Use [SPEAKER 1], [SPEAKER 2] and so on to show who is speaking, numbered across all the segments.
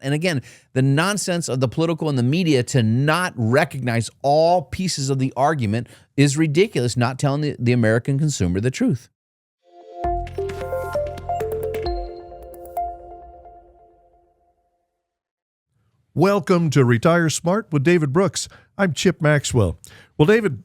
[SPEAKER 1] And again, the nonsense of the political and the media to not recognize all pieces of the argument is ridiculous, not telling the American consumer the truth.
[SPEAKER 2] Welcome to Retire Smart with David Brooks. I'm Chip Maxwell. Well, David,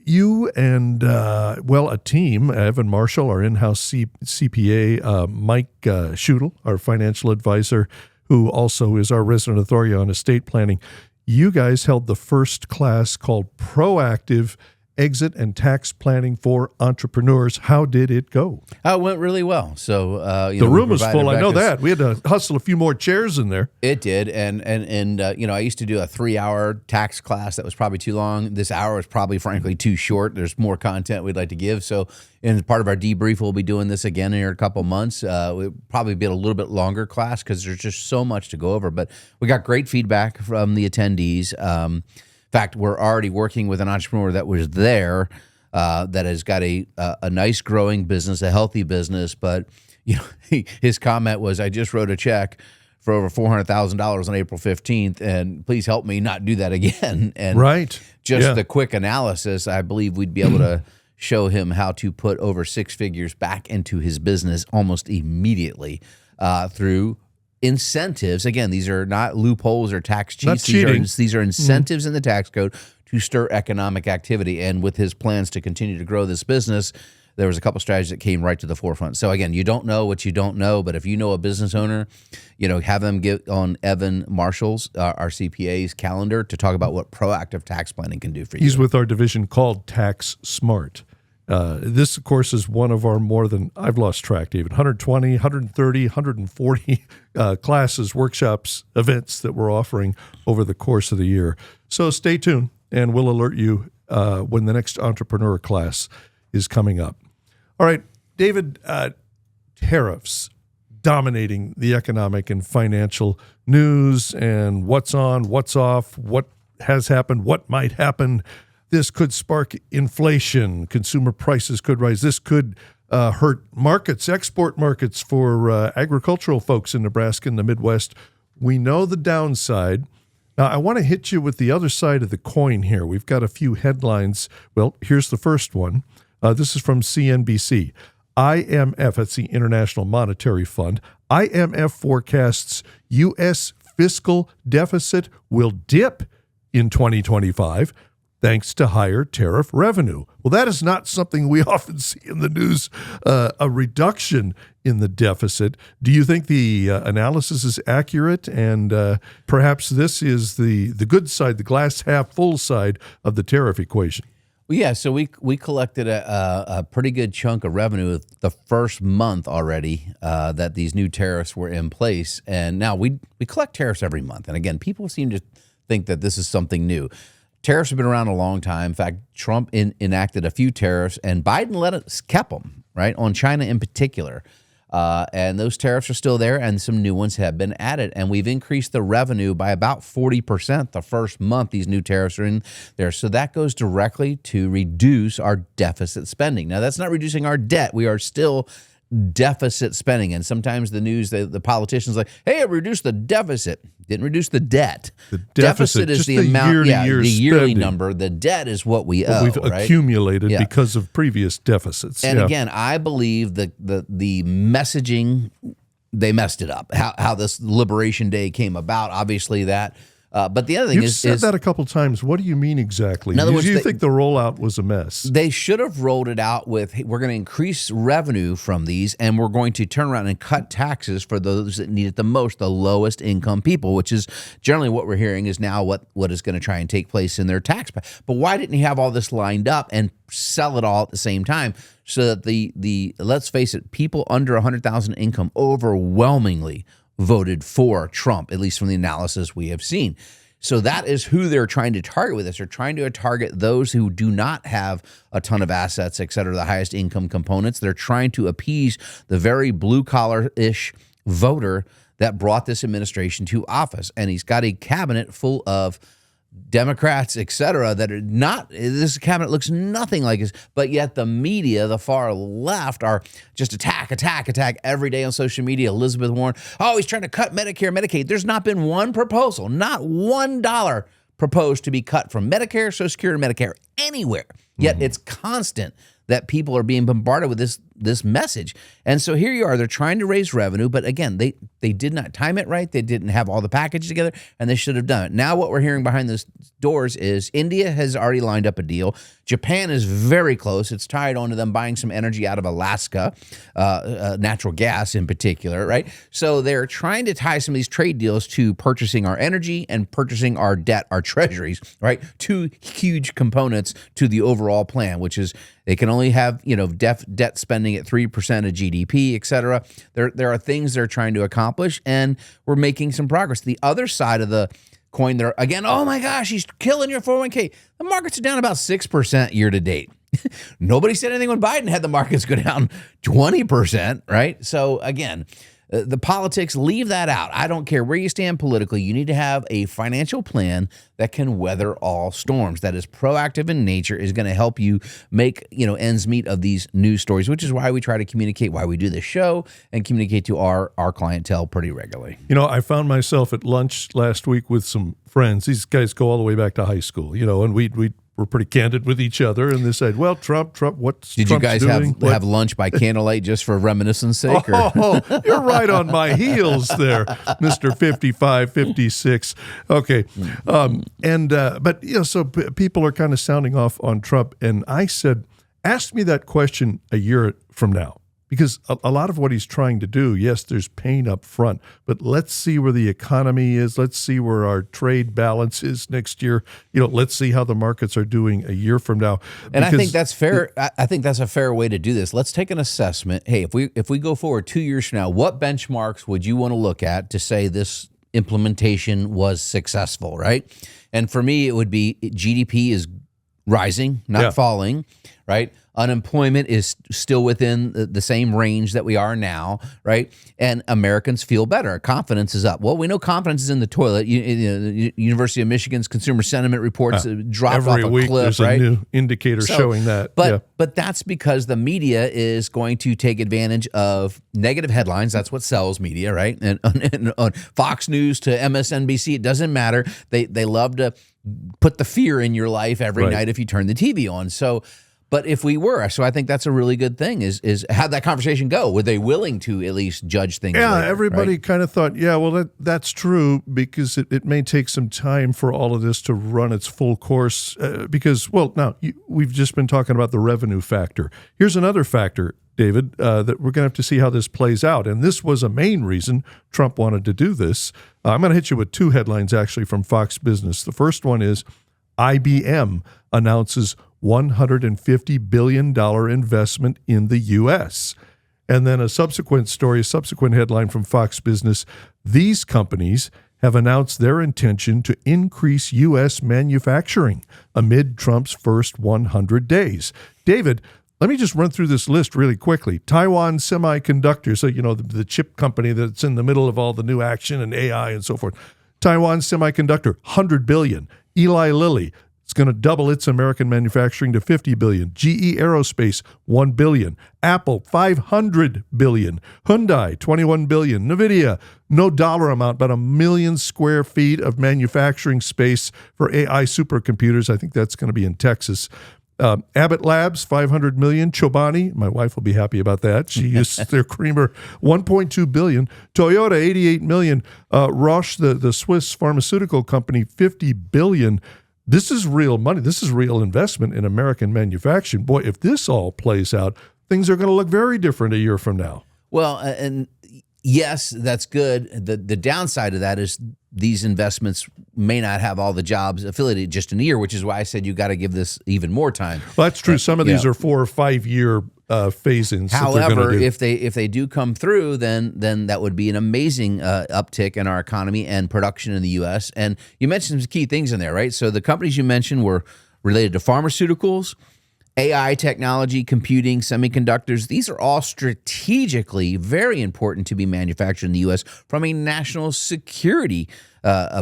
[SPEAKER 2] you and, a team, Evan Marshall, our in-house CPA, Mike Schudel, our financial advisor, who also is our resident authority on estate planning. You guys held the first class called Proactive Exit and Tax Planning for Entrepreneurs. How did it go?
[SPEAKER 1] It went really well. So
[SPEAKER 2] the room was full. I know that. We had to hustle a few more chairs in there.
[SPEAKER 1] It did, and I used to do a 3-hour tax class that was probably too long. This hour is probably, frankly, too short. There's more content we'd like to give. So, in part of our debrief, we'll be doing this again in a couple months. We'll probably be a little bit longer class because there's just so much to go over. But we got great feedback from the attendees. In fact, we're already working with an entrepreneur that was there that has got a nice growing business, a healthy business. But his comment was, "I just wrote a check for over $400,000 on April 15th, and please help me not do that again." And the quick analysis, I believe we'd be able to show him how to put over 6 figures back into his business almost immediately through incentives. Again, these are not loopholes or tax cheats. These are incentives in the tax code to stir economic activity. And with his plans to continue to grow this business, there was a couple strategies that came right to the forefront. So again, you don't know what you don't know, but if you know a business owner, have them get on Evan Marshall's, our CPA's calendar to talk about what proactive tax planning can do for you.
[SPEAKER 2] He's with our division called Tax Smart. This, of course, is one of our more than, I've lost track, David, 120, 130, 140 classes, workshops, events that we're offering over the course of the year. So stay tuned, and we'll alert you when the next entrepreneur class is coming up. All right, David, tariffs dominating the economic and financial news, and what's on, what's off, what has happened, what might happen. This could spark inflation. Consumer prices could rise. This could hurt markets, export markets for agricultural folks in Nebraska and the Midwest. We know the downside. Now, I want to hit you with the other side of the coin here. We've got a few headlines. Well, here's the first one. This is from CNBC. IMF, that's the International Monetary Fund. IMF forecasts U.S. fiscal deficit will dip in 2025. Thanks to higher tariff revenue. Well, that is not something we often see in the news, a reduction in the deficit. Do you think the analysis is accurate? And perhaps this is the good side, the glass half full side of the tariff equation.
[SPEAKER 1] Well, yeah, so we collected a pretty good chunk of revenue the first month already that these new tariffs were in place. And now we collect tariffs every month. And again, people seem to think that this is something new. Tariffs have been around a long time. In fact, Trump enacted a few tariffs, and Biden kept them, right, on China in particular. And those tariffs are still there, and some new ones have been added. And we've increased the revenue by about 40% the first month these new tariffs are in there. So that goes directly to reduce our deficit spending. Now, that's not reducing our debt. We are still deficit spending. And sometimes the news, the politicians like, hey, I reduced the deficit. Didn't reduce the debt. The deficit is the amount, the yearly number. The debt is what we owe.
[SPEAKER 2] We've accumulated because of previous deficits.
[SPEAKER 1] And again, I believe the messaging, they messed it up. How this Liberation Day came about, obviously that. But the other thing
[SPEAKER 2] You've said that a couple times. What do you mean exactly? In other words, you think the rollout was a mess?
[SPEAKER 1] They should have rolled it out with, hey, we're going to increase revenue from these, and we're going to turn around and cut taxes for those that need it the most, the lowest income people, which is generally what we're hearing is now what is going to try and take place in their tax. But why didn't he have all this lined up and sell it all at the same time so that the let's face it, people under 100,000 income overwhelmingly voted for Trump, at least from the analysis we have seen. So that is who they're trying to target with this. They're trying to target those who do not have a ton of assets, et cetera, the highest income components. They're trying to appease the very blue-collar-ish voter that brought this administration to office. And he's got a cabinet full of Democrats, et cetera, that are not, this cabinet looks nothing like this, but yet the media, the far left, are just attack every day on social media. Elizabeth Warren, oh, he's trying to cut Medicare, Medicaid. There's not been one proposal, not $1 proposed to be cut from Medicare, Social Security, Medicare, anywhere. Yet it's constant that people are being bombarded with this message. And so here you are, they're trying to raise revenue, but again, they did not time it right. They didn't have all the package together, and they should have done it. Now what we're hearing behind the doors is India has already lined up a deal. Japan is very close. It's tied on to them buying some energy out of Alaska, natural gas in particular, right? So they're trying to tie some of these trade deals to purchasing our energy and purchasing our debt, our treasuries, right? Two huge components to the overall plan, which is they can only have, debt spending at 3% of GDP, et cetera. There are things they're trying to accomplish, and we're making some progress. The other side of the coin, they're again, oh my gosh, he's killing your 401k. The markets are down about 6% year to date. Nobody said anything when Biden had the markets go down 20%, right? So again, the politics, leave that out. I don't care where you stand politically. You need to have a financial plan that can weather all storms, that is proactive in nature, is going to help you make, ends meet of these news stories, which is why we try to communicate, why we do this show, and communicate to our clientele pretty regularly.
[SPEAKER 2] I found myself at lunch last week with some friends. These guys go all the way back to high school, and we were pretty candid with each other, and they said, well, Trump, what's
[SPEAKER 1] Did
[SPEAKER 2] Trump's
[SPEAKER 1] you guys
[SPEAKER 2] doing?
[SPEAKER 1] have lunch by candlelight just for reminiscence sake? Or?
[SPEAKER 2] Oh, you're right on my heels there, Mr. 55, 56. Okay. So people are kind of sounding off on Trump, and I said, ask me that question a year from now. Because a lot of what he's trying to do, yes, there's pain up front, but let's see where the economy is. Let's see where our trade balance is next year. Let's see how the markets are doing a year from now.
[SPEAKER 1] And I think that's fair. I think that's a fair way to do this. Let's take an assessment. Hey, if we go forward 2 years from now, what benchmarks would you want to look at to say this implementation was successful, right? And for me, it would be GDP is rising, not falling, right? Unemployment is still within the same range that we are now, right? And Americans feel better. Confidence is up. Well, we know confidence is in the toilet. The University of Michigan's consumer sentiment reports dropped off a
[SPEAKER 2] week,
[SPEAKER 1] cliff,
[SPEAKER 2] there's
[SPEAKER 1] right?
[SPEAKER 2] a new indicator showing that.
[SPEAKER 1] But that's because the media is going to take advantage of negative headlines. That's what sells media, right? And on Fox News to MSNBC, it doesn't matter. They love to put the fear in your life every night if you turn the TV on. But if we were, so I think that's a really good thing is how'd that conversation go? Were they willing to at least judge things?
[SPEAKER 2] Yeah,
[SPEAKER 1] later,
[SPEAKER 2] everybody
[SPEAKER 1] right?
[SPEAKER 2] kind of thought, that's true because it may take some time for all of this to run its full course we've just been talking about the revenue factor. Here's another factor, David, that we're going to have to see how this plays out. And this was a main reason Trump wanted to do this. I'm going to hit you with two headlines actually from Fox Business. The first one is IBM announces $150 billion investment in the U.S. And then a subsequent headline from Fox Business, these companies have announced their intention to increase U.S. manufacturing amid Trump's first 100 days. David, let me just run through this list really quickly. Taiwan Semiconductor, so the chip company that's in the middle of all the new action and AI and so forth. Taiwan Semiconductor, $100 billion. Eli Lilly, it's going to double its American manufacturing to $50 billion. GE Aerospace, $1 billion. Apple, $500 billion. Hyundai, $21 billion. NVIDIA, no dollar amount, but 1 million square feet of manufacturing space for AI supercomputers. I think that's going to be in Texas. Abbott Labs, $500 million. Chobani, my wife will be happy about that. She uses their creamer, $1.2 billion. Toyota, $88 million. Roche, the Swiss pharmaceutical company, $50 billion. This is real money. This is real investment in American manufacturing. Boy, if this all plays out, things are going to look very different a year from now.
[SPEAKER 1] Well, and yes, that's good. The downside of that is these investments may not have all the jobs affiliated just in a year, which is why I said you got to give this even more time.
[SPEAKER 2] Well, that's true. Some of these are 4 or 5 year phase-ins.
[SPEAKER 1] However, if they do come through, then that would be an amazing uptick in our economy and production in the U.S. And you mentioned some key things in there, right? So the companies you mentioned were related to pharmaceuticals, AI technology, computing, semiconductors, these are all strategically very important to be manufactured in the U.S. from a national security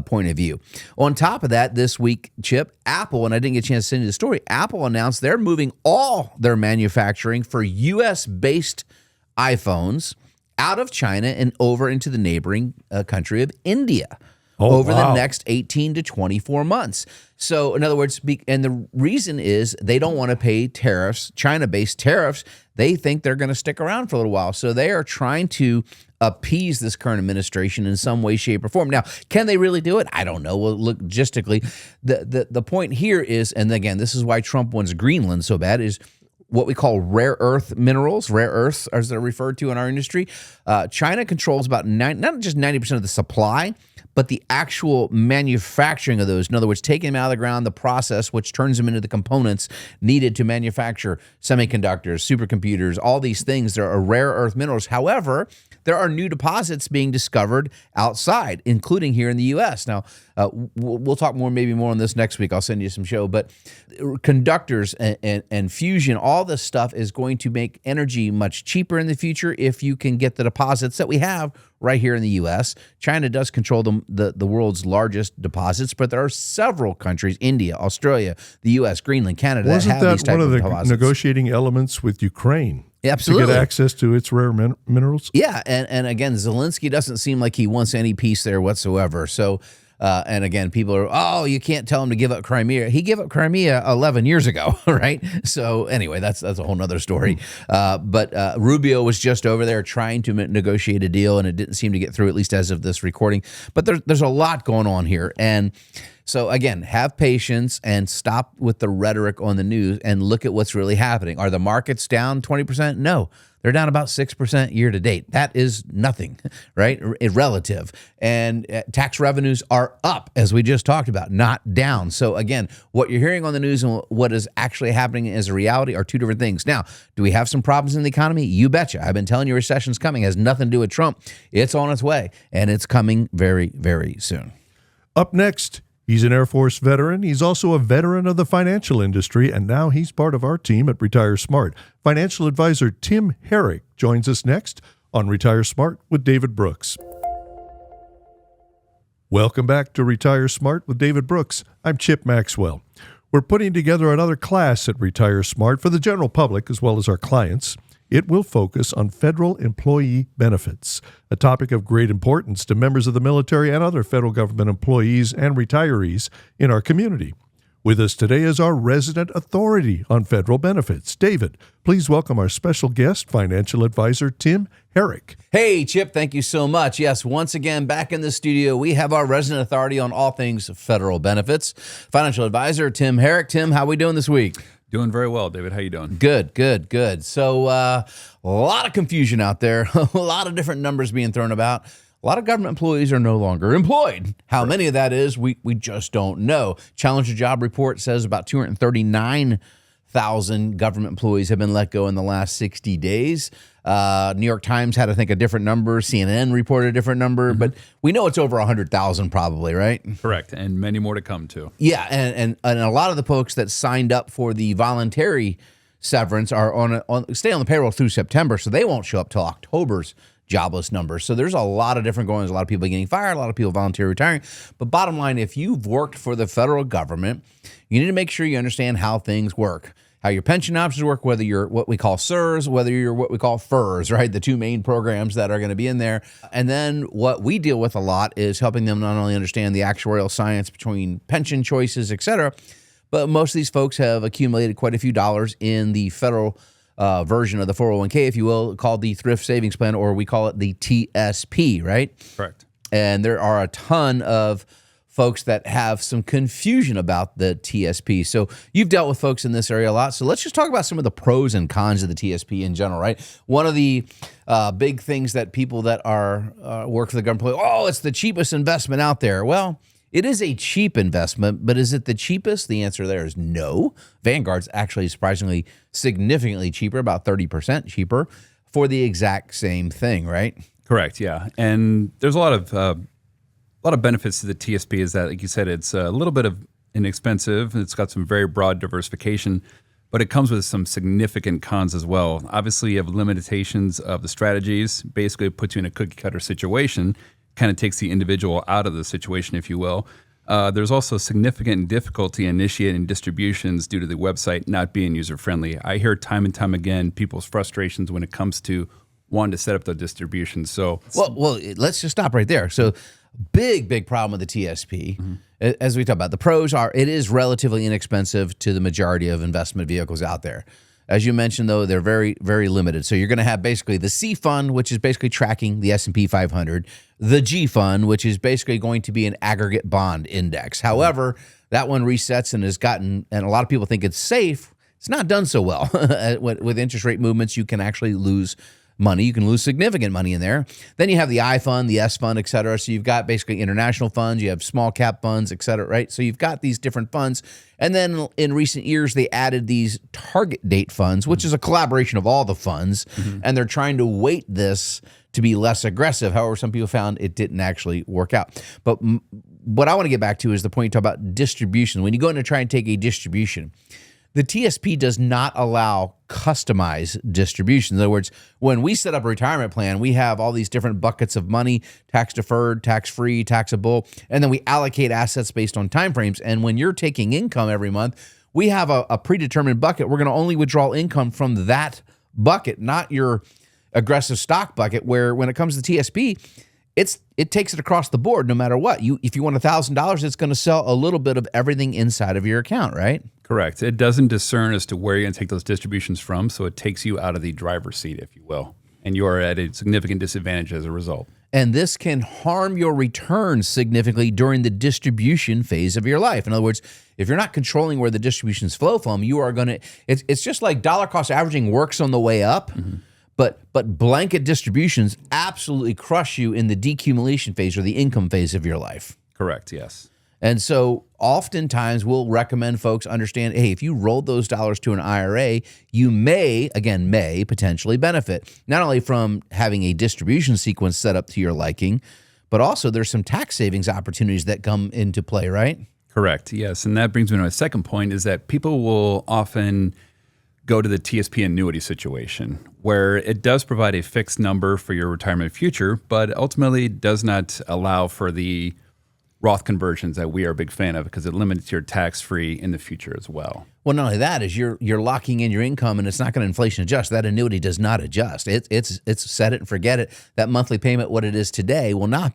[SPEAKER 1] point of view. On top of that, this week, Chip, Apple, and I didn't get a chance to send you the story, Apple announced they're moving all their manufacturing for U.S.-based iPhones out of China and over into the neighboring country of India. The next 18 to 24 months. So, in other words, and the reason is they don't want to pay tariffs, China-based tariffs. They think they're going to stick around for a little while. So they are trying to appease this current administration in some way, shape, or form. Now, can they really do it? I don't know. Well, logistically, the point here is, and again, this is why Trump wants Greenland so bad, is what we call rare earth minerals, rare earths as they're referred to in our industry. China controls about not just 90% of the supply, but the actual manufacturing of those. In other words, taking them out of the ground, the process, which turns them into the components needed to manufacture semiconductors, supercomputers, all these things. There are rare earth minerals. However, there are new deposits being discovered outside, including here in the U.S. Now, we'll talk maybe more on this next week. I'll send you some show. But conductors and fusion, all this stuff is going to make energy much cheaper in the future if you can get the deposits that we have right here in the U.S. China does control the world's largest deposits, but there are several countries, India, Australia, the U.S., Greenland, Canada, that have these types of deposits.
[SPEAKER 2] Wasn't that one of the negotiating elements with Ukraine?
[SPEAKER 1] Absolutely.
[SPEAKER 2] To get access to its rare minerals?
[SPEAKER 1] Yeah, and again, Zelensky doesn't seem like he wants any peace there whatsoever. So, and again, people are, you can't tell him to give up Crimea. He gave up Crimea 11 years ago, right? So anyway, that's a whole nother story. But Rubio was just over there trying to negotiate a deal, and it didn't seem to get through, at least as of this recording. But there's a lot going on here. And so again, have patience and stop with the rhetoric on the news and look at what's really happening. Are the markets down 20%? No. They're down about 6% year to date. That is nothing, right? Relative. And tax revenues are up, as we just talked about, not down. So again, what you're hearing on the news and what is actually happening as a reality are two different things. Now, do we have some problems in the economy? You betcha. I've been telling you recession's coming. It has nothing to do with Trump. It's on its way, and it's coming very, very soon.
[SPEAKER 2] Up next, he's an Air Force veteran. He's also a veteran of the financial industry, and now he's part of our team at Retire Smart. Financial advisor Tim Herrick joins us next on Retire Smart with David Brooks. Welcome back to Retire Smart with David Brooks. I'm Chip Maxwell. We're putting together another class at Retire Smart for the general public as well as our clients. It will focus on federal employee benefits, a topic of great importance to members of the military and other federal government employees and retirees in our community. With us today is our resident authority on federal benefits. David, please welcome our special guest, financial advisor Tim Herrick.
[SPEAKER 1] Hey, Chip, thank you so much. Yes, once again, back in the studio, we have our resident authority on all things federal benefits, financial advisor Tim Herrick. Tim, how are we doing this week?
[SPEAKER 3] Doing very well, David. How you doing?
[SPEAKER 1] Good. So a lot of confusion out there, a lot of different numbers being thrown about. A lot of government employees are no longer employed. How many of that is, we just don't know. Challenger Job Report says about 239,000 government employees have been let go in the last 60 days. New York Times had, I think, a different number. CNN reported a different number, but we know it's over 100,000 probably, right?
[SPEAKER 3] Correct, and many more to come, too.
[SPEAKER 1] Yeah, and a lot of the folks that signed up for the voluntary severance are stay on the payroll through September, so they won't show up till October's jobless numbers. So there's a lot of different going. There's a lot of people getting fired, a lot of people voluntarily retiring. But bottom line, if you've worked for the federal government, you need to make sure you understand how things work, how your pension options work, whether you're what we call SERS, whether you're what we call FERS, right? The two main programs that are going to be in there. And then what we deal with a lot is helping them not only understand the actuarial science between pension choices, et cetera, but most of these folks have accumulated quite a few dollars in the federal version of the 401k, if you will, called the Thrift Savings Plan, or we call it the TSP, right?
[SPEAKER 3] Correct.
[SPEAKER 1] And there are a ton of folks that have some confusion about the TSP. So you've dealt with folks in this area a lot. So let's just talk about some of the pros and cons of the TSP in general, right? One of the big things that people that are work for the government, it's the cheapest investment out there. Well, it is a cheap investment, but is it the cheapest? The answer there is no. Vanguard's actually surprisingly significantly cheaper, about 30% cheaper for the exact same thing, right?
[SPEAKER 3] Correct, yeah. And there's a lot of benefits to the TSP is that, like you said, it's a little bit of inexpensive. It's got some very broad diversification. but it comes with some significant cons as well. Obviously, you have limitations of the strategies. Basically, it puts you in a cookie cutter situation, kind of takes the individual out of the situation, if you will. There's also significant difficulty initiating distributions due to the website not being user-friendly. I hear time and time again people's frustrations when it comes to wanting to set up the distributions. So,
[SPEAKER 1] well, let's just stop right there. So, big problem with the TSP, as we talk about. The pros are it is relatively inexpensive to the majority of investment vehicles out there. As you mentioned, though, they're very, very limited. So you're going to have basically the C fund, which is basically tracking the S&P 500, the G fund, which is basically going to be an aggregate bond index. However, that one resets and has gotten, and a lot of people think it's safe. It's not done so well. With interest rate movements, you can actually lose money. You can lose significant money in there. Then you have the I fund, the S fund, et cetera. So you've got basically international funds, you have small cap funds, et cetera, right? So you've got these different funds. And then in recent years, they added these target date funds, which is a collaboration of all the funds. And they're trying to weight this to be less aggressive. However, some people found it didn't actually work out. But what I want to get back to is the point you talk about distribution. When you go in to try and take a distribution, the TSP does not allow customized distribution. In other words, when we set up a retirement plan, we have all these different buckets of money, tax deferred, tax free, taxable, and then we allocate assets based on timeframes. And when you're taking income every month, we have a predetermined bucket. We're going to only withdraw income from that bucket, not your aggressive stock bucket, where when it comes to TSP, it takes it across the board no matter what. If you want $1,000, it's going to sell a little bit of everything inside of your account, right?
[SPEAKER 3] correct. It doesn't discern as to where you're going to take those distributions from, so it takes you out of the driver's seat, if you will, and you are at a significant disadvantage as a result.
[SPEAKER 1] And this can harm your returns significantly during the distribution phase of your life. In other words, if you're not controlling where the distributions flow from, you are going to, it's just like dollar cost averaging works on the way up, but blanket distributions absolutely crush you in the decumulation phase or the income phase of your life.
[SPEAKER 3] Correct, yes.
[SPEAKER 1] And so oftentimes we'll recommend folks understand, hey, if you rolled those dollars to an IRA, you may potentially benefit, not only from having a distribution sequence set up to your liking, but also there's some tax savings opportunities that come into play, right?
[SPEAKER 3] Correct, yes. And that brings me to my second point is that people will often go to the TSP annuity situation where it does provide a fixed number for your retirement future, but ultimately does not allow for the Roth conversions that we are a big fan of because it limits your tax-free in the future as well.
[SPEAKER 1] Well, not only that is you're locking in your income and it's not going to inflation adjust. That annuity does not adjust. It's set it and forget it. That monthly payment, what it is today, will not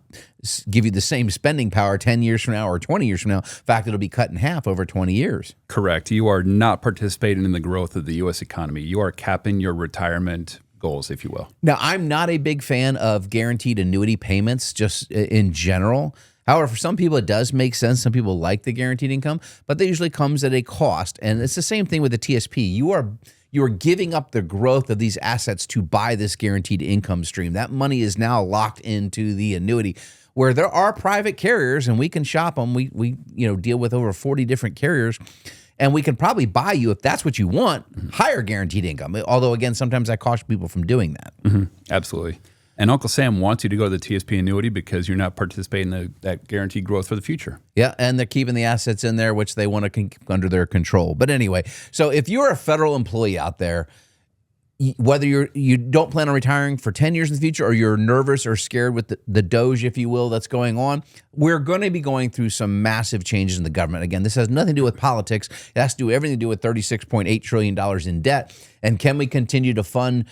[SPEAKER 1] give you the same spending power 10 years from now or 20 years from now. In fact, it'll be cut in half over 20 years.
[SPEAKER 3] Correct. You are not participating in the growth of the U.S. economy. You are capping your retirement goals, if you will.
[SPEAKER 1] Now, I'm not a big fan of guaranteed annuity payments just in general. However, for some people, it does make sense. Some people like the guaranteed income, but that usually comes at a cost. And it's the same thing with the TSP. You are giving up the growth of these assets to buy this guaranteed income stream. That money is now locked into the annuity, where there are private carriers, and we can shop them. We deal with over 40 different carriers, and we can probably buy you, if that's what you want, higher guaranteed income. Although, again, sometimes I caution people from doing that.
[SPEAKER 3] Mm-hmm. Absolutely. And Uncle Sam wants you to go to the TSP annuity because you're not participating in that guaranteed growth for the future.
[SPEAKER 1] Yeah, and they're keeping the assets in there, which they want to keep under their control. But anyway, so if you're a federal employee out there, whether you don't plan on retiring for 10 years in the future or you're nervous or scared with the Doge, if you will, that's going on, we're going to be going through some massive changes in the government. Again, this has nothing to do with politics. It has to do everything to do with $36.8 trillion in debt. And can we continue to fund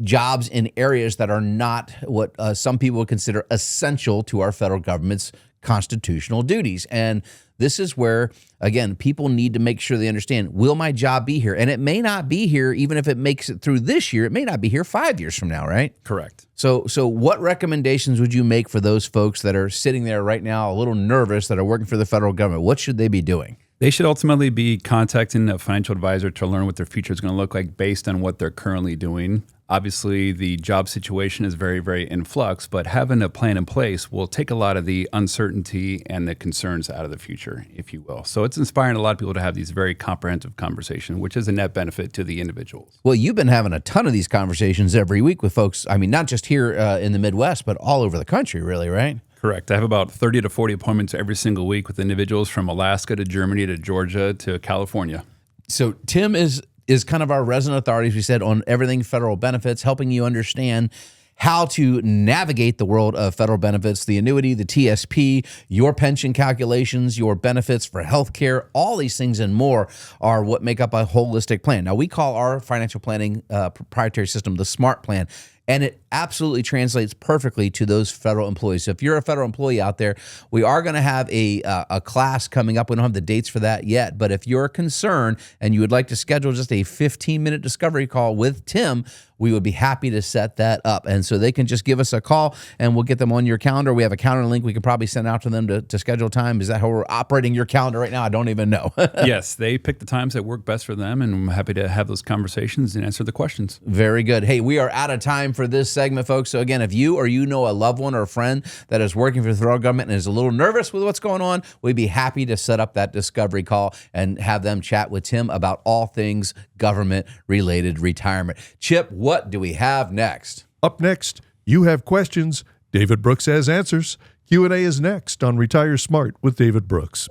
[SPEAKER 1] jobs in areas that are not what some people would consider essential to our federal government's constitutional duties? And this is where, again, people need to make sure they understand, will my job be here? And it may not be here, even if it makes it through this year, it may not be here 5 years from now, right?
[SPEAKER 3] Correct.
[SPEAKER 1] So what recommendations would you make for those folks that are sitting there right now, a little nervous, that are working for the federal government? What should they be doing?
[SPEAKER 3] They should ultimately be contacting a financial advisor to learn what their future is going to look like based on what they're currently doing. Obviously, the job situation is very, very in flux, but having a plan in place will take a lot of the uncertainty and the concerns out of the future, if you will. So it's inspiring a lot of people to have these very comprehensive conversations, which is a net benefit to the individuals.
[SPEAKER 1] Well, you've been having a ton of these conversations every week with folks, I mean, not just here in the Midwest, but all over the country, really, right?
[SPEAKER 3] Correct. I have about 30 to 40 appointments every single week with individuals from Alaska to Germany to Georgia to California.
[SPEAKER 1] So Tim is is kind of our resident authority, as we said, on everything federal benefits, helping you understand how to navigate the world of federal benefits, the annuity, the TSP, your pension calculations, your benefits for healthcare, all these things and more are what make up a holistic plan. Now, we call our financial planning proprietary system the SMART plan, and it absolutely translates perfectly to those federal employees. So if you're a federal employee out there, we are going to have a class coming up. We don't have the dates for that yet, but if you're concerned and you would like to schedule just a 15-minute discovery call with Tim, we would be happy to set that up. And so they can just give us a call and we'll get them on your calendar. We have a calendar link we can probably send out to them to schedule time. Is that how we're operating your calendar right now? I don't even know.
[SPEAKER 3] Yes, they pick the times that work best for them, and I'm happy to have those conversations and answer the questions.
[SPEAKER 1] Very good. Hey, we are out of time for this segment, folks. So again, if you or you know a loved one or a friend that is working for the federal government and is a little nervous with what's going on, we'd be happy to set up that discovery call and have them chat with Tim about all things government-related retirement. Chip, what do we have next?
[SPEAKER 2] Up next, you have questions. David Brooks has answers. Q&A is next on Retire Smart with David Brooks.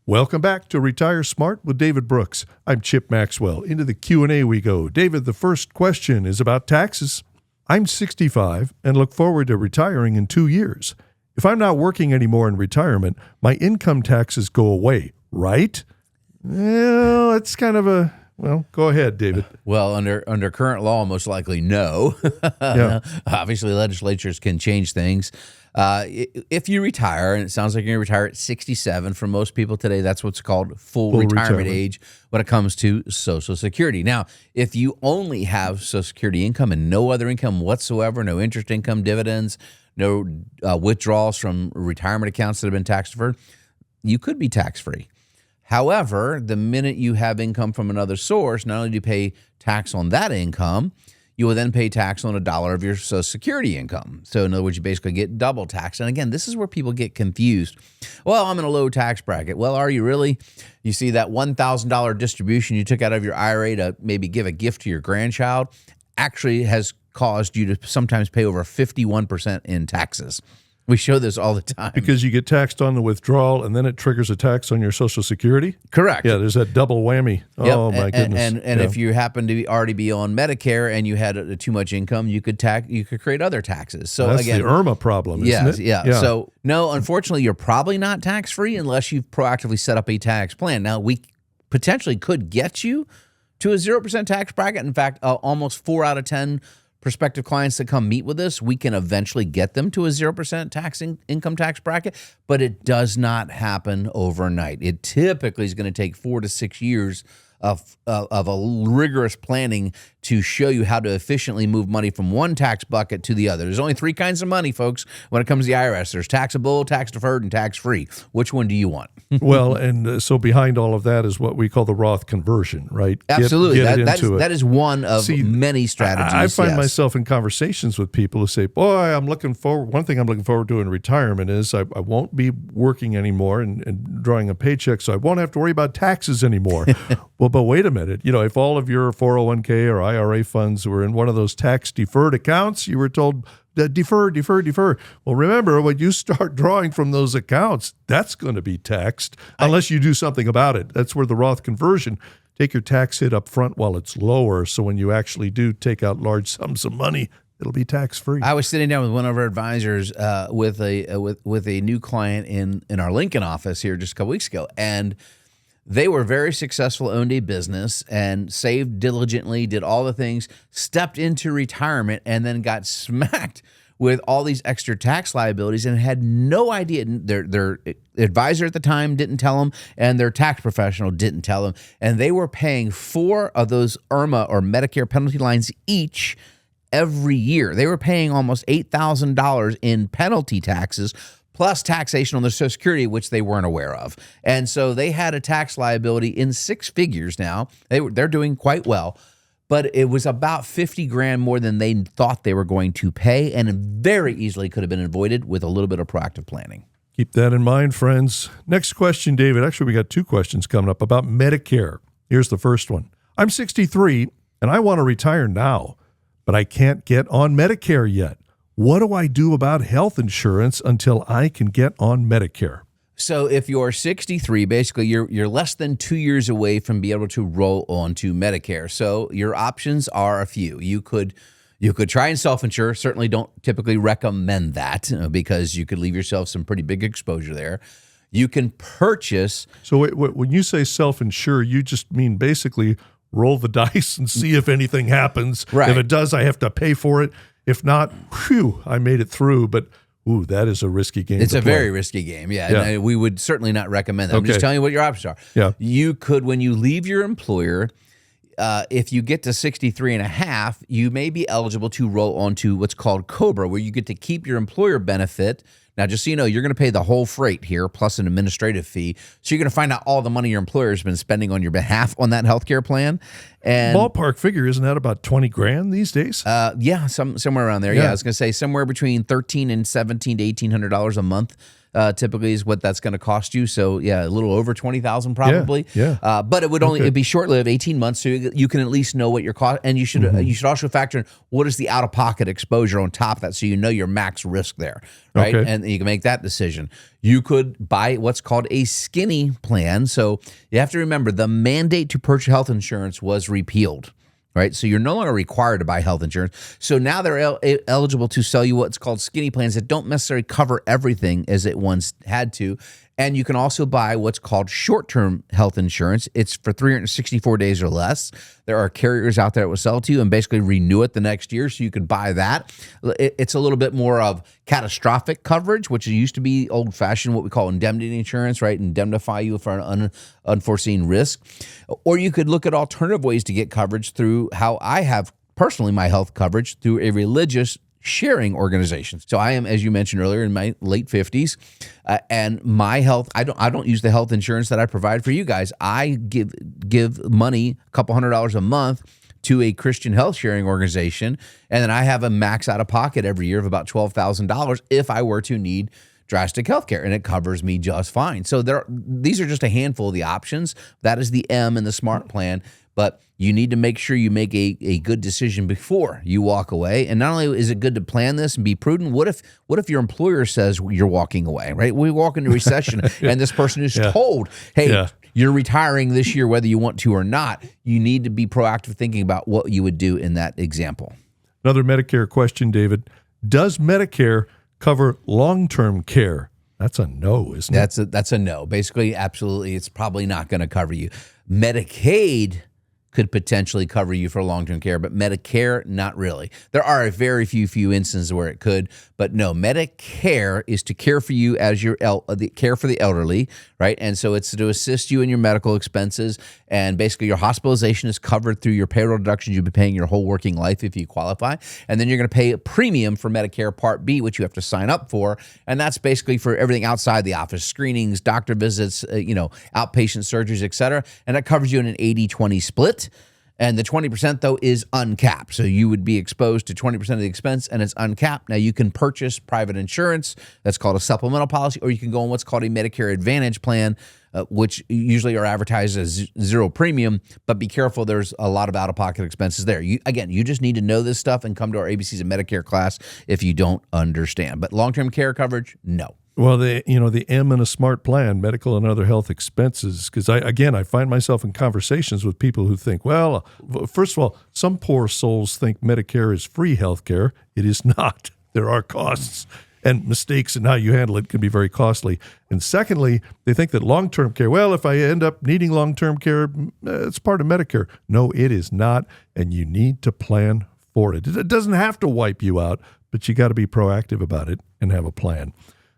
[SPEAKER 2] Welcome back to Retire Smart with David Brooks. I'm Chip Maxwell. Into the Q&A we go. David, the first question is about taxes. I'm 65 and look forward to retiring in 2 years. If I'm not working anymore in retirement, my income taxes go away, right? Well, it's kind of a... Well, go ahead, David.
[SPEAKER 1] Well, under current law, most likely no.
[SPEAKER 2] Yeah.
[SPEAKER 1] Obviously, legislatures can change things. If you retire, and it sounds like you're going to retire at 67, for most people today, that's what's called full retirement age when it comes to Social Security. Now, if you only have Social Security income and no other income whatsoever, no interest income, dividends, no withdrawals from retirement accounts that have been tax deferred, you could be tax-free. However, the minute you have income from another source, not only do you pay tax on that income, you will then pay tax on $1 of your Social Security income. So in other words, you basically get double tax. And again, this is where people get confused. Well, I'm in a low tax bracket. Well, are you really? You see that $1,000 distribution you took out of your IRA to maybe give a gift to your grandchild actually has caused you to sometimes pay over 51% in taxes. We show this all the time.
[SPEAKER 2] Because you get taxed on the withdrawal and then it triggers a tax on your Social Security?
[SPEAKER 1] Correct.
[SPEAKER 2] Yeah, there's that double whammy.
[SPEAKER 1] Yep.
[SPEAKER 2] Oh, my goodness.
[SPEAKER 1] And if you happen to already be on Medicare and you had too much income, you could create other taxes. So
[SPEAKER 2] that's
[SPEAKER 1] again,
[SPEAKER 2] the IRMA problem, isn't it?
[SPEAKER 1] Yeah. So no, unfortunately, you're probably not tax-free unless you've proactively set up a tax plan. Now, we potentially could get you to a 0% tax bracket. In fact, almost 4 out of 10 prospective clients that come meet with us, we can eventually get them to a 0% income tax bracket, but it does not happen overnight. It typically is going to take 4 to 6 years of a rigorous planning to show you how to efficiently move money from one tax bucket to the other. There's only 3 kinds of money, folks, when it comes to the IRS. There's taxable, tax deferred, and tax free. Which one do you want?
[SPEAKER 2] Well, and so behind all of that is what we call the Roth conversion, right?
[SPEAKER 1] Absolutely.
[SPEAKER 2] Get
[SPEAKER 1] that is one of many strategies.
[SPEAKER 2] I find myself in conversations with people who say, boy, one thing I'm looking forward to in retirement is I won't be working anymore and drawing a paycheck, so I won't have to worry about taxes anymore. Well, but wait a minute. If all of your 401k or IRA funds were in one of those tax-deferred accounts, you were told, defer. Well, remember, when you start drawing from those accounts, that's going to be taxed unless you do something about it. That's where the Roth conversion, take your tax hit up front while it's lower, so when you actually do take out large sums of money, it'll be tax-free.
[SPEAKER 1] I was sitting down with one of our advisors with a new client in our Lincoln office here just a couple weeks ago, and they were very successful, owned a business, and saved diligently, did all the things, stepped into retirement, and then got smacked with all these extra tax liabilities and had no idea. Their advisor at the time didn't tell them, and their tax professional didn't tell them. And they were paying 4 of those IRMA or Medicare penalty lines each every year. They were paying almost $8,000 in penalty taxes, plus taxation on their Social Security, which they weren't aware of. And so they had a tax liability in 6 figures now. They're doing quite well, but it was about $50,000 more than they thought they were going to pay, and very easily could have been avoided with a little bit of proactive planning.
[SPEAKER 2] Keep that in mind, friends. Next question, David. Actually, we got 2 questions coming up about Medicare. Here's the first one. I'm 63, and I want to retire now, but I can't get on Medicare yet. What do I do about health insurance until I can get on Medicare?
[SPEAKER 1] So if you're 63, basically you're less than 2 years away from being able to roll onto Medicare. So your options are a few. You could try and self-insure. Certainly don't typically recommend that because you could leave yourself some pretty big exposure there. You can purchase.
[SPEAKER 2] So when you say self-insure, you just mean basically roll the dice and see if anything happens.
[SPEAKER 1] Right.
[SPEAKER 2] If it does, I have to pay for it. If not, whew, I made it through. But ooh, that is a risky game.
[SPEAKER 1] It's
[SPEAKER 2] to
[SPEAKER 1] a
[SPEAKER 2] play.
[SPEAKER 1] very risky game, yeah. And we would certainly not recommend that. I'm
[SPEAKER 2] Okay.
[SPEAKER 1] just telling you what your options are.
[SPEAKER 2] Yeah.
[SPEAKER 1] You could, when you leave your employer, if you get to 63 and a half, you may be eligible to roll onto what's called COBRA, where you get to keep your employer benefit. Now, just so you know, you're going to pay the whole freight here, plus an administrative fee. So you're going to find out all the money your employer has been spending on your behalf on that healthcare plan. And
[SPEAKER 2] Ballpark figure, isn't that about 20 grand these days?
[SPEAKER 1] yeah, somewhere around there. Yeah, I was going to say somewhere between $1,300 and $1,700 to $1,800 a month. Typically is what that's going to cost you. So yeah, a little over 20,000 probably.
[SPEAKER 2] Yeah.
[SPEAKER 1] But it would only it'd be short-lived, 18 months, so you can at least know what your cost. And you should also factor in what is the out-of-pocket exposure on top of that, so you know your max risk there, right?
[SPEAKER 2] Okay.
[SPEAKER 1] And you can make that decision. You could buy what's called a skinny plan. So you have to remember the mandate to purchase health insurance was repealed. Right, so you're no longer required to buy health insurance. So now they're eligible to sell you what's called skinny plans that don't necessarily cover everything as it once had to. And you can also buy what's called short-term health insurance. It's for 364 days or less. There are carriers out there that will sell it to you and basically renew it the next year, so you could buy that. It's a little bit more of catastrophic coverage, which used to be old-fashioned, what we call indemnity insurance, right? Indemnify you for an unforeseen risk. Or you could look at alternative ways to get coverage through how I have personally my health coverage through a religious sharing organization. So I am, as you mentioned earlier, in my late 50s, and my health, I don't use the health insurance that I provide for you guys. I give money, a couple $100 a month, to a Christian health sharing organization, and then I have a max out of pocket every year of about $12,000 if I were to need drastic health care, and it covers me just fine. So these are just a handful of the options. That is the M in the SMART plan. But you need to make sure you make a good decision before you walk away. And not only is it good to plan this and be prudent, what if your employer says you're walking away, right? We walk into recession and this person is told, hey, you're retiring this year whether you want to or not. You need to be proactive thinking about what you would do in that example.
[SPEAKER 2] Another Medicare question, David. Does Medicare cover long-term care? That's a no, isn't it?
[SPEAKER 1] That's a no. Basically, absolutely, it's probably not going to cover you. Medicaid could potentially cover you for long-term care, but Medicare, not really. There are a very few instances where it could, but no, Medicare is to care for you as your care for the elderly, right? And so it's to assist you in your medical expenses, and basically your hospitalization is covered through your payroll deductions you've been paying your whole working life if you qualify, and then you're going to pay a premium for Medicare Part B, which you have to sign up for, and that's basically for everything outside the office, screenings, doctor visits, outpatient surgeries, et cetera, and that covers you in an 80-20 split. And the 20%, though, is uncapped. So you would be exposed to 20% of the expense, and it's uncapped. Now, you can purchase private insurance. That's called a supplemental policy, or you can go on what's called a Medicare Advantage plan, which usually are advertised as zero premium. But be careful, there's a lot of out-of-pocket expenses there. You just need to know this stuff and come to our ABCs of Medicare class if you don't understand. But long-term care coverage, no.
[SPEAKER 2] Well, the M in a SMART plan, medical and other health expenses, because I find myself in conversations with people who think, well, first of all, some poor souls think Medicare is free health care. It is not. There are costs, and mistakes in how you handle it can be very costly. And secondly, they think that long-term care, well, if I end up needing long-term care, it's part of Medicare. No, it is not, and you need to plan for it. It doesn't have to wipe you out, but you got to be proactive about it and have a plan.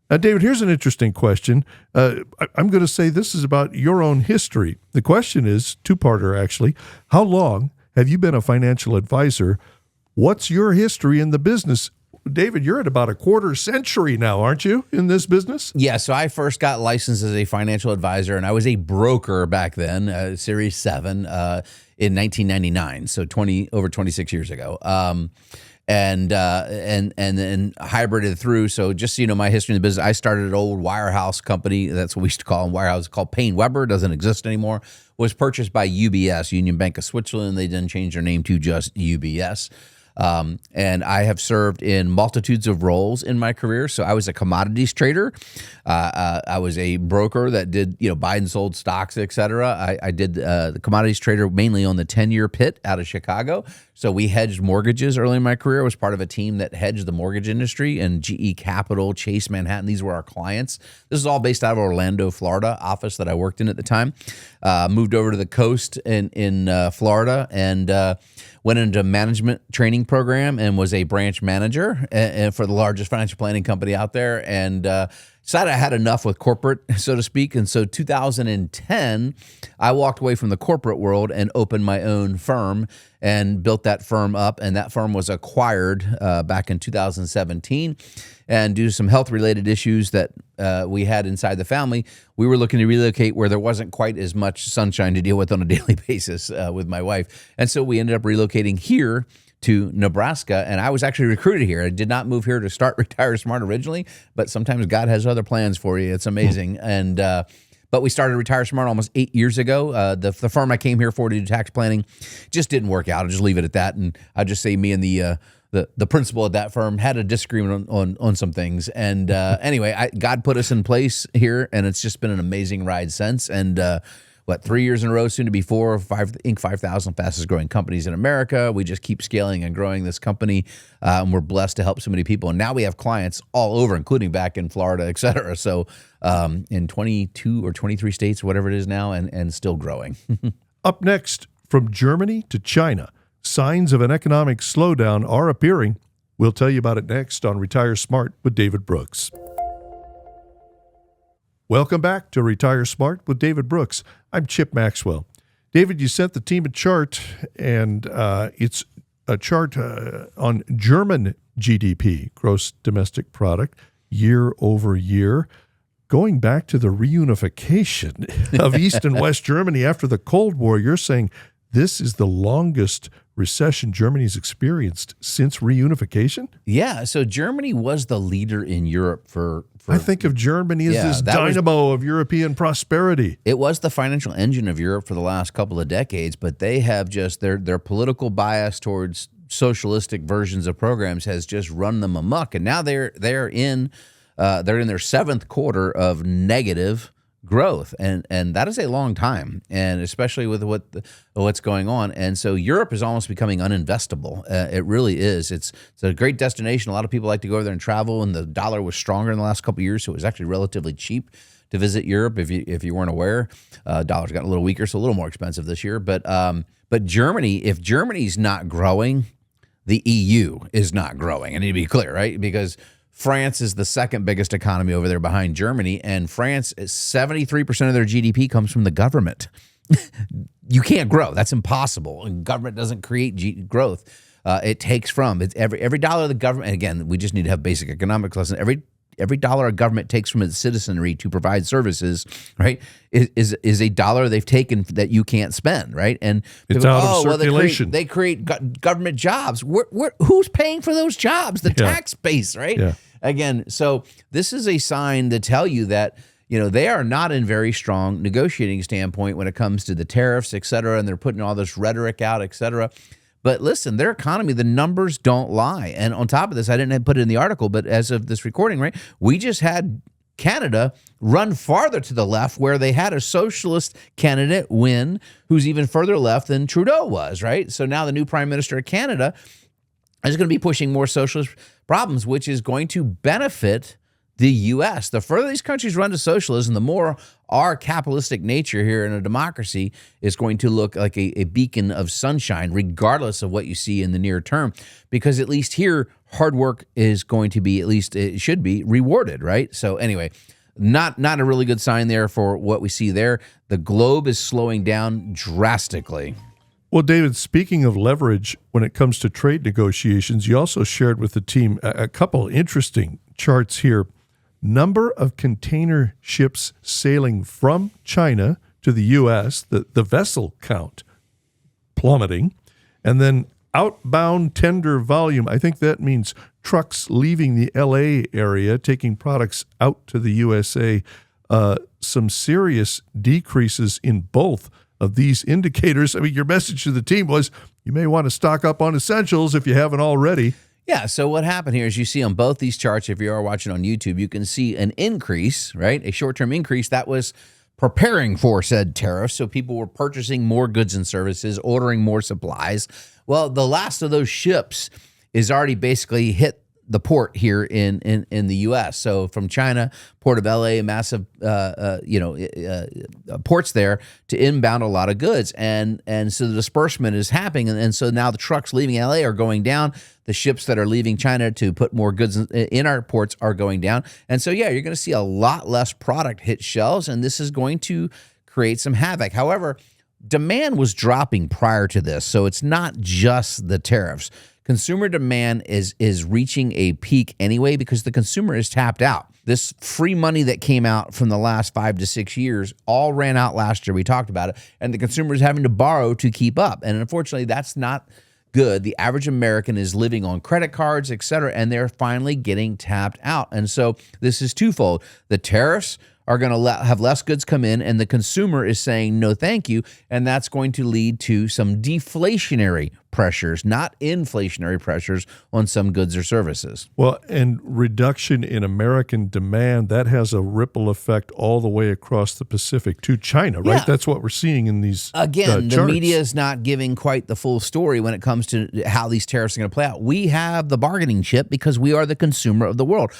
[SPEAKER 2] David, here's an interesting question. I'm going to say this is about your own history. The question is, two-parter actually. How long have you been a financial advisor? What's your history in the business? David, you're at about a quarter century now, aren't you, in this business?
[SPEAKER 1] Yeah, so I first got licensed as a financial advisor, and I was a broker back then, Series 7, in 1999, so over 26 years ago. And then hybrided through. So just so you know, my history in the business, I started an old wirehouse company. That's what we used to call them, wirehouse, called Payne Weber. Doesn't exist anymore. Was purchased by UBS, Union Bank of Switzerland. They then changed their name to just UBS. And I have served in multitudes of roles in my career. So I was a commodities trader. I was a broker that did, buy and sold stocks, et cetera. I did the commodities trader mainly on the 10-year pit out of Chicago. So we hedged mortgages early in my career. I was part of a team that hedged the mortgage industry, and GE Capital, Chase Manhattan. These were our clients. This is all based out of Orlando, Florida office that I worked in at the time. Moved over to the coast in Florida and went into a management training program and was a branch manager for the largest financial planning company out there, and decided I had enough with corporate, so to speak. And so 2010, I walked away from the corporate world and opened my own firm and built that firm up. And that firm was acquired back in 2017. And due to some health-related issues that we had inside the family, we were looking to relocate where there wasn't quite as much sunshine to deal with on a daily basis with my wife. And so we ended up relocating here to Nebraska, and I was actually recruited here. I did not move here to start Retire Smart originally, but sometimes God has other plans for you. It's amazing. And but we started Retire Smart almost 8 years ago. The firm I came here for to do tax planning just didn't work out. I'll just leave it at that, and I'll just say me and the principal at that firm had a disagreement on some things. And anyway, God put us in place here, and it's just been an amazing ride since. And 3 years in a row, soon to be 4, Inc. 5,000 fastest growing companies in America. We just keep scaling and growing this company. And we're blessed to help so many people. And now we have clients all over, including back in Florida, et cetera. So in 22 or 23 states, whatever it is now, and still growing.
[SPEAKER 2] Up next, from Germany to China, signs of an economic slowdown are appearing. We'll tell you about it next on Retire Smart with David Brooks. Welcome back to Retire Smart with David Brooks. I'm Chip Maxwell. David, you sent the team a chart, and it's a chart on German GDP, gross domestic product, year over year, going back to the reunification of East and West Germany after the Cold War. You're saying this is the longest recession Germany's experienced since reunification?
[SPEAKER 1] Yeah, so Germany was the leader in Europe for
[SPEAKER 2] I think of Germany as this dynamo of European prosperity.
[SPEAKER 1] It was the financial engine of Europe for the last couple of decades, but they have just their political bias towards socialistic versions of programs has just run them amok, and now they're in their seventh quarter of negative growth, and that is a long time, and especially with what's going on. And so Europe is almost becoming uninvestable. It really is. It's a great destination. A lot of people like to go over there and travel, and the dollar was stronger in the last couple of years, so it was actually relatively cheap to visit Europe. If you weren't aware, dollar's gotten a little weaker, so a little more expensive this year. But Germany, if Germany's not growing, the EU is not growing. I need to be clear, right? Because France is the second biggest economy over there behind Germany, and France, 73% of their GDP comes from the government. You can't grow. That's impossible. And government doesn't create growth. It takes from. It's every dollar the government, and again, we just need to have basic economics lesson. Every dollar a government takes from its citizenry to provide services, right, is a dollar they've taken that you can't spend, right? And
[SPEAKER 2] it's out of circulation.
[SPEAKER 1] They create government jobs. Who's paying for those jobs? The tax base, right?
[SPEAKER 2] Yeah.
[SPEAKER 1] Again, so this is a sign to tell you that they are not in very strong negotiating standpoint when it comes to the tariffs, et cetera, and they're putting all this rhetoric out, et cetera. But listen, their economy, the numbers don't lie. And on top of this, I didn't put it in the article, but as of this recording, right, we just had Canada run farther to the left where they had a socialist candidate win who's even further left than Trudeau was, right? So now the new prime minister of Canada is going to be pushing more socialist problems, which is going to benefit the U.S. The further these countries run to socialism, the more our capitalistic nature here in a democracy is going to look like a beacon of sunshine, regardless of what you see in the near term. Because at least here, hard work is going to be, at least it should be, rewarded, right? So anyway, not a really good sign there for what we see there. The globe is slowing down drastically.
[SPEAKER 2] Well, David, speaking of leverage when it comes to trade negotiations, you also shared with the team a couple interesting charts here. Number of container ships sailing from China to the U.S., the vessel count plummeting, and then outbound tender volume. I think that means trucks leaving the L.A. area, taking products out to the USA. Some serious decreases in both of these indicators. I mean, your message to the team was you may want to stock up on essentials if you haven't already.
[SPEAKER 1] Yeah, so what happened here is you see on both these charts, if you are watching on YouTube, you can see an increase, right? A short-term increase that was preparing for said tariffs. So people were purchasing more goods and services, ordering more supplies. Well, the last of those ships is already basically hit the port here in the U.S. So from China, Port of L.A., massive ports there to inbound a lot of goods, and so the disbursement is happening, and so now the trucks leaving L.A. are going down. The ships that are leaving China to put more goods in our ports are going down, and so yeah, you're going to see a lot less product hit shelves, and this is going to create some havoc. However, demand was dropping prior to this, so it's not just the tariffs. Consumer demand is reaching a peak anyway because the consumer is tapped out. This free money that came out from the last 5 to 6 years all ran out last year. We talked about it. And the consumer is having to borrow to keep up. And unfortunately, that's not good. The average American is living on credit cards, et cetera, and they're finally getting tapped out. And so this is twofold. The tariffs are going to have less goods come in, and the consumer is saying no thank you, and that's going to lead to some deflationary pressures, not inflationary pressures on some goods or services.
[SPEAKER 2] Well, and reduction in American demand, that has a ripple effect all the way across the Pacific to China, right?
[SPEAKER 1] Yeah.
[SPEAKER 2] That's what we're seeing in these
[SPEAKER 1] Again, the
[SPEAKER 2] charts.
[SPEAKER 1] media is not giving quite the full story when it comes to how these tariffs are going to play out. We have the bargaining chip because we are the consumer of the world.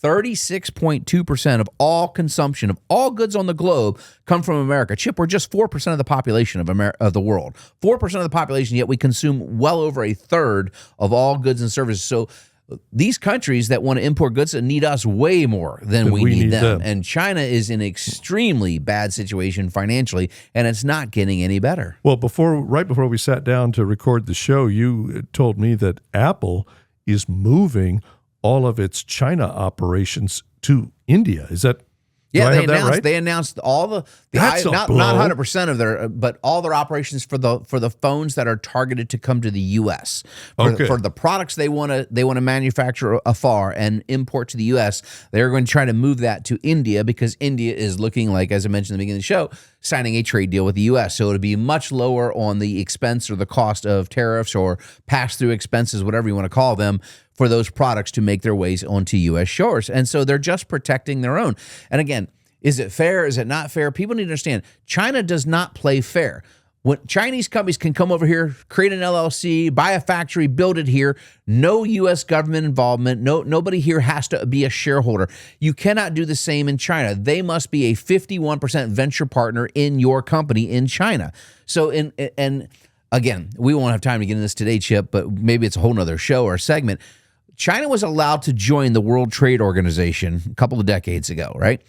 [SPEAKER 1] 36.2% of all consumption of all goods on the globe come from America. Chip, we're just 4% of the population of the world. 4% of the population, yet we consume well over a third of all goods and services. So these countries that want to import goods need us way more than we need them. And China is in an extremely bad situation financially, and it's not getting any better.
[SPEAKER 2] Well, right before we sat down to record the show, you told me that Apple is moving all of its China operations to India. Is that
[SPEAKER 1] Yeah,
[SPEAKER 2] right?
[SPEAKER 1] They announced all not 100% of their, but all their operations for the phones that are targeted to come to the U.S. For the products they want to manufacture afar and import to the U.S. They're going to try to move that to India because India is looking like, as I mentioned at the beginning of the show, signing a trade deal with the U.S. So it'll be much lower on the expense or the cost of tariffs or pass-through expenses, whatever you want to call them, for those products to make their ways onto U.S. shores. And so they're just protecting their own. And again, is it fair? Is it not fair? People need to understand China does not play fair. When Chinese companies can come over here, create an LLC, buy a factory, build it here, no U.S. government involvement, nobody here has to be a shareholder. You cannot do the same in China. They must be a 51% venture partner in your company in China. So, and again, we won't have time to get into this today, Chip, but maybe it's a whole nother show or segment. China was allowed to join the World Trade Organization a couple of decades ago, right?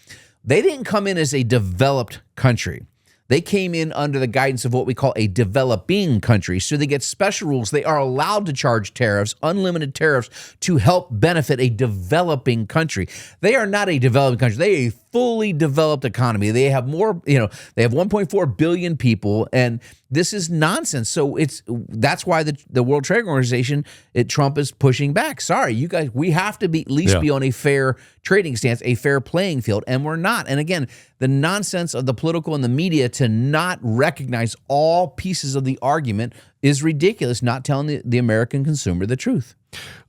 [SPEAKER 1] They didn't come in as a developed country. They came in under the guidance of what we call a developing country. So they get special rules. They are allowed to charge tariffs, unlimited tariffs, to help benefit a developing country. They are not a developing country. They are a fully developed economy. They have more, they have 1.4 billion people, and this is nonsense. So that's why the World Trade Organization, Trump is pushing back. Sorry, you guys, we have to at least be on a fair trading stance, a fair playing field, and we're not. And again, the nonsense of the political and the media to not recognize all pieces of the argument is ridiculous, not telling the American consumer the truth.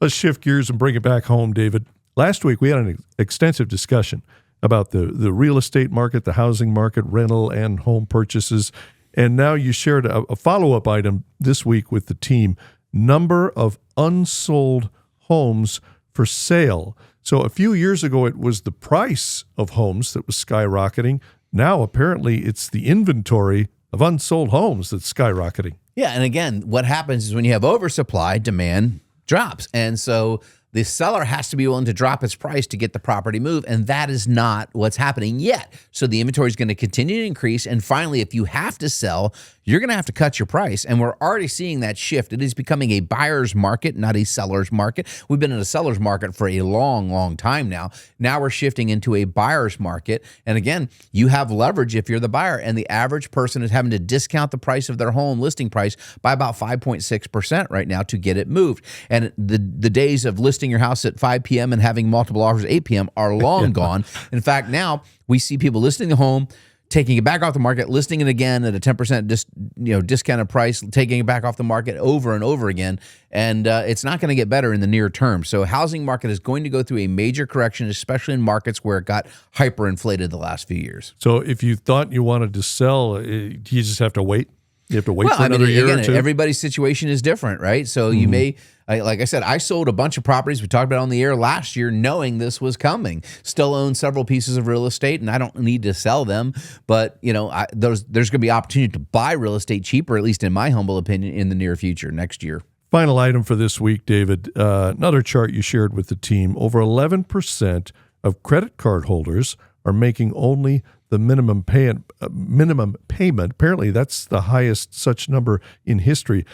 [SPEAKER 2] Let's shift gears and bring it back home, David. Last week, we had an extensive discussion about the real estate market, the housing market, rental and home purchases. And now you shared a follow-up item this week with the team, number of unsold homes for sale. So a few years ago, it was the price of homes that was skyrocketing. Now, apparently, it's the inventory of unsold homes that's skyrocketing.
[SPEAKER 1] Yeah, and again, what happens is when you have oversupply, demand drops. And so the seller has to be willing to drop its price to get the property moved, and that is not what's happening yet. So the inventory is going to continue to increase, and finally, if you have to sell, you're going to have to cut your price, and we're already seeing that shift. It is becoming a buyer's market, not a seller's market. We've been in a seller's market for a long, long time now. Now we're shifting into a buyer's market, and again, you have leverage if you're the buyer, and the average person is having to discount the price of their home listing price by about 5.6% right now to get it moved. And the days of listing your house at 5 p.m. and having multiple offers at 8 p.m. are long gone. In fact, now we see people listing the home, taking it back off the market, listing it again at a 10% discounted price, taking it back off the market over and over again. And it's not going to get better in the near term. So housing market is going to go through a major correction, especially in markets where it got hyperinflated the last few years.
[SPEAKER 2] So if you thought you wanted to sell, you just have to wait. You have to wait for another year or two.
[SPEAKER 1] Everybody's situation is different, right? So you may, like I said, I sold a bunch of properties. We talked about it on the air last year, knowing this was coming. Still own several pieces of real estate, and I don't need to sell them. But there's going to be opportunity to buy real estate cheaper, at least in my humble opinion, in the near future, next year.
[SPEAKER 2] Final item for this week, David. Another chart you shared with the team. Over 11% of credit card holders are making only the minimum payment. Apparently, that's the highest such number in history.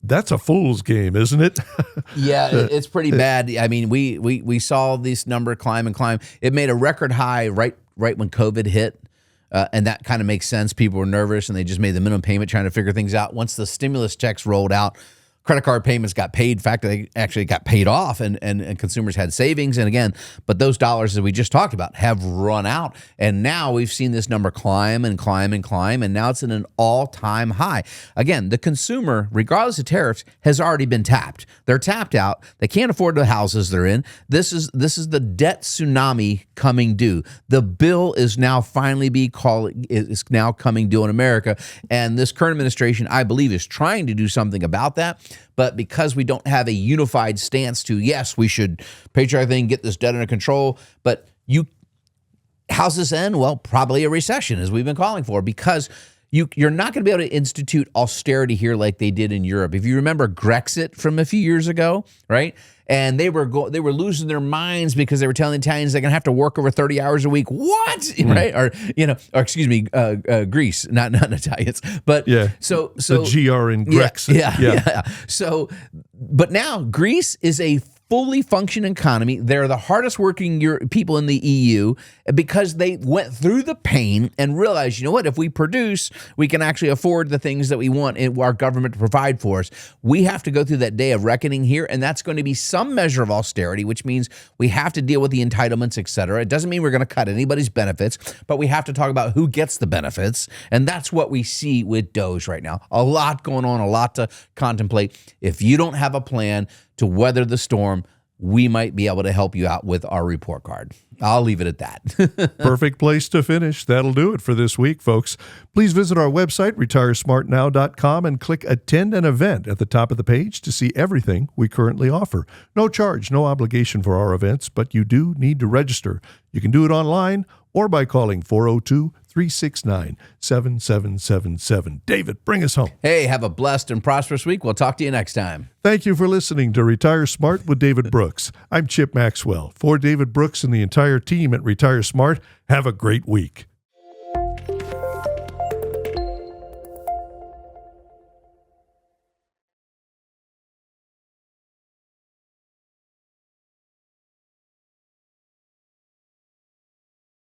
[SPEAKER 2] That's a fool's game, isn't it?
[SPEAKER 1] Yeah, it's pretty bad. I mean, we saw this number climb and climb. It made a record high right when COVID hit. And that kind of makes sense. People were nervous, and they just made the minimum payment trying to figure things out. Once the stimulus checks rolled out, credit card payments got paid. In fact, they actually got paid off, and consumers had savings. And again, but those dollars that we just talked about have run out. And now we've seen this number climb and climb and climb, and now it's in an all-time high. Again, the consumer, regardless of tariffs, has already been tapped. They're tapped out. They can't afford the houses they're in. This is the debt tsunami coming due. The bill is now finally is now coming due in America. And this current administration, I believe, is trying to do something about that. But because we don't have a unified stance to, yes, we should patriotic thing, get this debt under control. But how's this end? Well, probably a recession, as we've been calling for, because you're not going to be able to institute austerity here like they did in Europe. If you remember Grexit from a few years ago, right? And they were losing their minds because they were telling the Italians they're going to have to work over 30 hours a week. What? Right? Or excuse me, Greece, not Italians. But
[SPEAKER 2] yeah.
[SPEAKER 1] So
[SPEAKER 2] the GR in Grexit.
[SPEAKER 1] Yeah. So, but now Greece is a fully functioning economy. They're the hardest working people in the EU because they went through the pain and realized, you know what, if we produce, we can actually afford the things that we want our government to provide for us. We have to go through that day of reckoning here, and that's going to be some measure of austerity, which means we have to deal with the entitlements, et cetera. It doesn't mean we're going to cut anybody's benefits, but we have to talk about who gets the benefits, and that's what we see with DOGE right now. A lot going on, a lot to contemplate. If you don't have a plan to weather the storm, we might be able to help you out with our report card. I'll leave it at that.
[SPEAKER 2] Perfect place to finish. That'll do it for this week, folks. Please visit our website, retiresmartnow.com, and click Attend an Event at the top of the page to see everything we currently offer. No charge, no obligation for our events, but you do need to register. You can do it online or by calling 402-369-7777. David, bring us home.
[SPEAKER 1] Hey, have a blessed and prosperous week. We'll talk to you next time.
[SPEAKER 2] Thank you for listening to Retire Smart with David Brooks. I'm Chip Maxwell. For David Brooks and the entire team at Retire Smart, have a great week.